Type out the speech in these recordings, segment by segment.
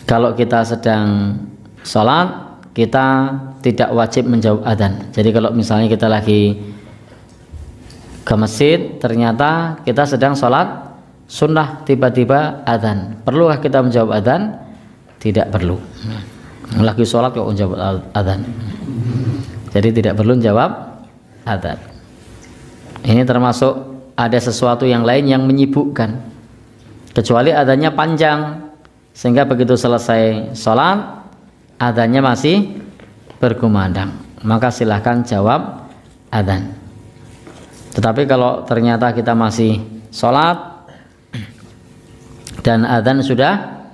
Kalau kita sedang sholat, kita tidak wajib menjawab adzan. Jadi kalau misalnya kita lagi ke masjid, ternyata kita sedang sholat sunnah, tiba-tiba adzan, perlukah kita menjawab adzan? Tidak perlu. Lagi sholat kok menjawab adzan. Jadi tidak perlu menjawab adzan. Ini termasuk ada sesuatu yang lain yang menyibukkan, kecuali adzannya panjang sehingga begitu selesai sholat adzannya masih berkumandang, maka silahkan jawab adzan. Tetapi kalau ternyata kita masih sholat dan adzan sudah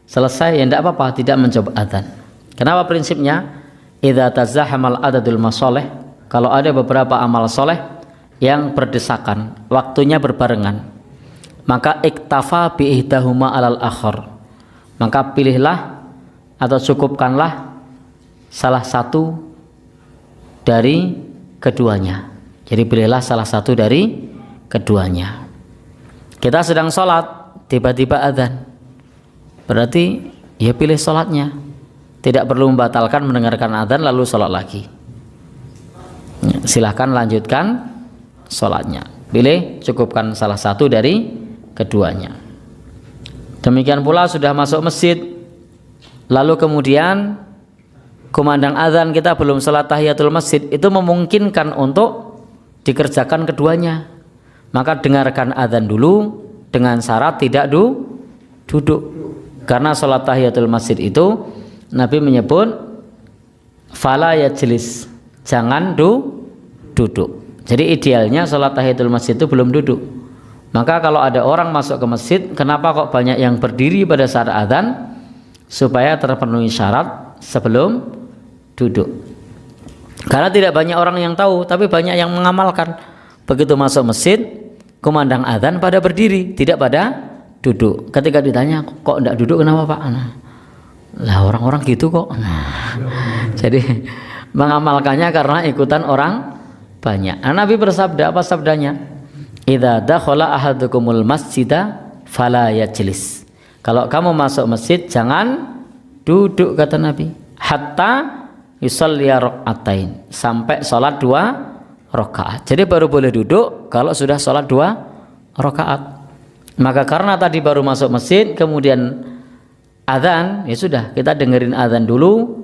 selesai, ya tidak apa-apa, tidak menjawab adzan. Kenapa prinsipnya? Idza tazahamal adadul masoleh, kalau ada beberapa amal soleh yang berdesakan, waktunya berbarengan, maka iktafa bi ihdahuma alal akhar, maka pilihlah atau cukupkanlah salah satu dari keduanya. Jadi pilihlah salah satu dari keduanya. Kita sedang sholat, tiba-tiba adzan, berarti ya pilih sholatnya, tidak perlu membatalkan mendengarkan adzan lalu sholat lagi. Silahkan lanjutkan sholatnya, pilih cukupkan salah satu dari keduanya. Demikian pula sudah masuk masjid, lalu kemudian kumandang adzan, kita belum salat tahiyatul masjid, itu memungkinkan untuk dikerjakan keduanya. Maka dengarkan adzan dulu dengan syarat tidak duduk. Karena salat tahiyatul masjid itu Nabi menyebut fala yajlis, jangan duduk. Jadi idealnya salat tahiyatul masjid itu belum duduk. Maka kalau ada orang masuk ke masjid, kenapa kok banyak yang berdiri pada saat adzan? Supaya terpenuhi syarat sebelum duduk. Karena tidak banyak orang yang tahu, tapi banyak yang mengamalkan. Begitu masuk masjid, kumandang adzan pada berdiri, tidak pada duduk. Ketika ditanya, kok tidak duduk, kenapa Pak? Lah orang-orang gitu kok. Jadi mengamalkannya karena ikutan orang banyak. Nabi bersabda, apa sabdanya? Idza dakhala ahadukumul masjida fala yajlis. Kalau kamu masuk masjid jangan duduk, kata Nabi, hatta yusalli rak'atain, sampai sholat 2 rakaat. Jadi baru boleh duduk kalau sudah sholat 2 rakaat. Maka karena tadi baru masuk masjid kemudian adzan, ya sudah, kita dengerin adzan dulu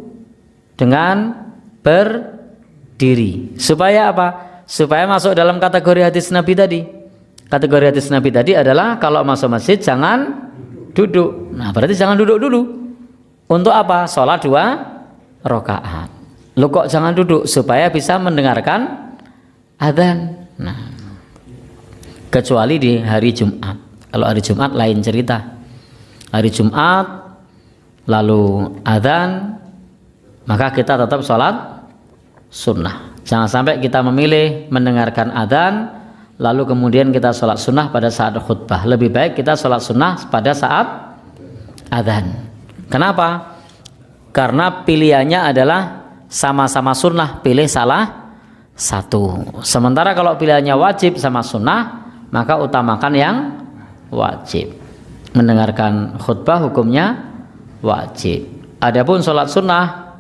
dengan berdiri. Supaya apa? Supaya masuk dalam kategori hadis Nabi tadi. Kategori hadis Nabi tadi adalah kalau masuk masjid jangan duduk. Nah berarti jangan duduk dulu. Untuk apa? Sholat 2 rakaat. Lu kok jangan duduk? Supaya bisa mendengarkan adzan. Nah, kecuali di hari Jumat. Kalau hari Jumat lain cerita. Hari Jumat lalu adzan, maka kita tetap sholat sunnah. Jangan sampai kita memilih mendengarkan adzan lalu kemudian kita sholat sunnah pada saat khutbah. Lebih baik kita sholat sunnah pada saat adzan. Kenapa? Karena pilihannya adalah sama-sama sunnah, pilih salah satu. Sementara kalau pilihannya wajib sama sunnah, maka utamakan yang wajib. Mendengarkan khutbah hukumnya wajib. Adapun sholat sunnah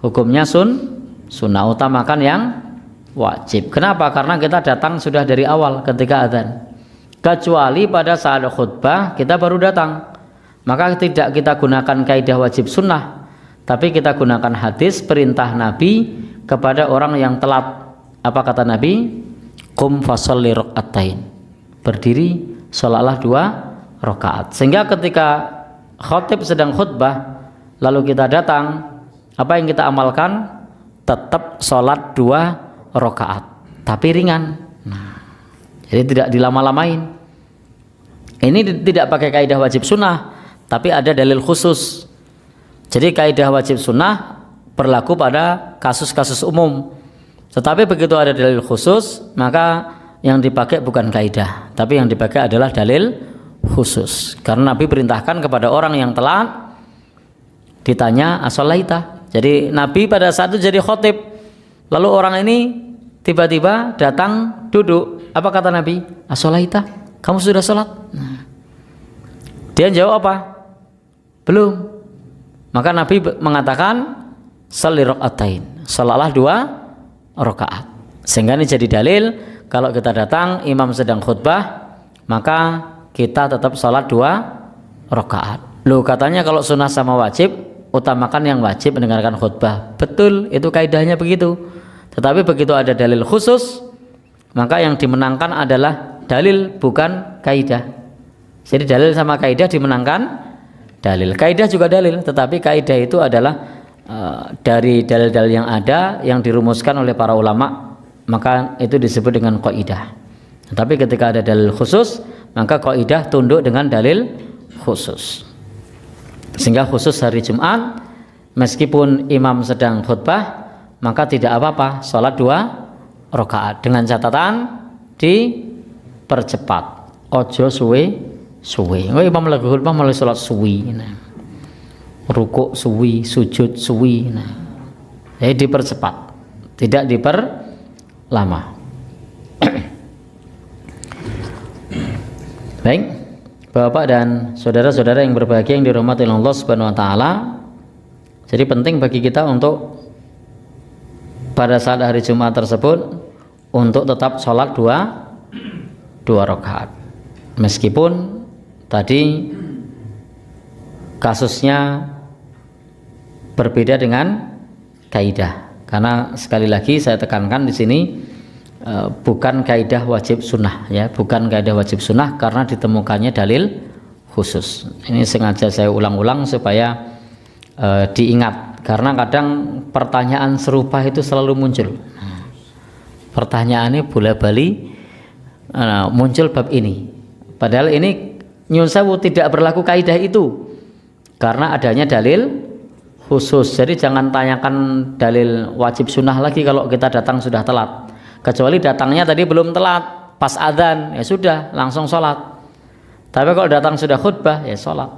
hukumnya sunnah, utamakan yang wajib. Kenapa? Karena kita datang sudah dari awal ketika adzan. Kecuali pada saat khutbah kita baru datang, maka tidak kita gunakan kaidah wajib sunnah, tapi kita gunakan hadis perintah Nabi kepada orang yang telat. Apa kata Nabi? Qum fasholli rak'atain, berdiri sholatlah 2 rakaat. Sehingga ketika khatib sedang khutbah lalu kita datang, apa yang kita amalkan? Tetap sholat 2 rakaat, tapi ringan. Nah, jadi tidak dilama-lamain. Ini tidak pakai kaidah wajib sunnah, tapi ada dalil khusus. Jadi kaidah wajib sunnah berlaku pada kasus-kasus umum. Tetapi begitu ada dalil khusus, maka yang dipakai bukan kaidah, tapi yang dipakai adalah dalil khusus. Karena Nabi perintahkan kepada orang yang telat, ditanya asholaita. Jadi Nabi pada saat itu jadi khotib, lalu orang ini tiba-tiba datang duduk. Apa kata Nabi? Asholaita, kamu sudah sholat? Nah, dia jawab apa? Belum. Maka Nabi mengatakan sholli rakaatain, sholalah 2 rakaat. Sehingga ini jadi dalil kalau kita datang imam sedang khutbah, maka kita tetap sholat 2 rakaat. Loh, katanya kalau sunnah sama wajib, utamakan yang wajib mendengarkan khutbah. Betul, itu kaidahnya begitu. Tetapi begitu ada dalil khusus, maka yang dimenangkan adalah dalil, bukan kaidah. Jadi dalil sama kaidah dimenangkan dalil. Kaidah juga dalil, tetapi kaidah itu adalah dari dalil-dalil yang ada yang dirumuskan oleh para ulama, maka itu disebut dengan kaidah. Tetapi ketika ada dalil khusus, maka kaidah tunduk dengan dalil khusus. Sehingga khusus hari Jumat, meskipun imam sedang khutbah, maka tidak apa-apa sholat 2 rakaat, dengan catatan dipercepat, ojo suwe. Imam lagi khutbah malah sholat suwi, rukuk suwi, sujud suwi. Jadi dipercepat, tidak diperlama. Baik, Bapak dan saudara-saudara yang berbahagia yang dirahmati Allah Subhanahu wa taala. Jadi penting bagi kita untuk pada saat hari Jumat tersebut untuk tetap sholat 2 rakaat. Meskipun tadi kasusnya berbeda dengan kaidah. Karena sekali lagi saya tekankan di sini bukan kaidah wajib sunnah, ya, bukan kaidah wajib sunnah karena ditemukannya dalil khusus. Ini sengaja saya ulang-ulang supaya diingat, karena kadang pertanyaan serupa itu selalu muncul. Pertanyaannya bola-bali muncul bab ini, padahal ini nyun sewu tidak berlaku kaidah itu karena adanya dalil khusus. Jadi jangan tanyakan dalil wajib sunnah lagi kalau kita datang sudah telat. Kecuali datangnya tadi belum telat, pas adzan, ya sudah langsung sholat. Tapi kalau datang sudah khutbah, ya sholat.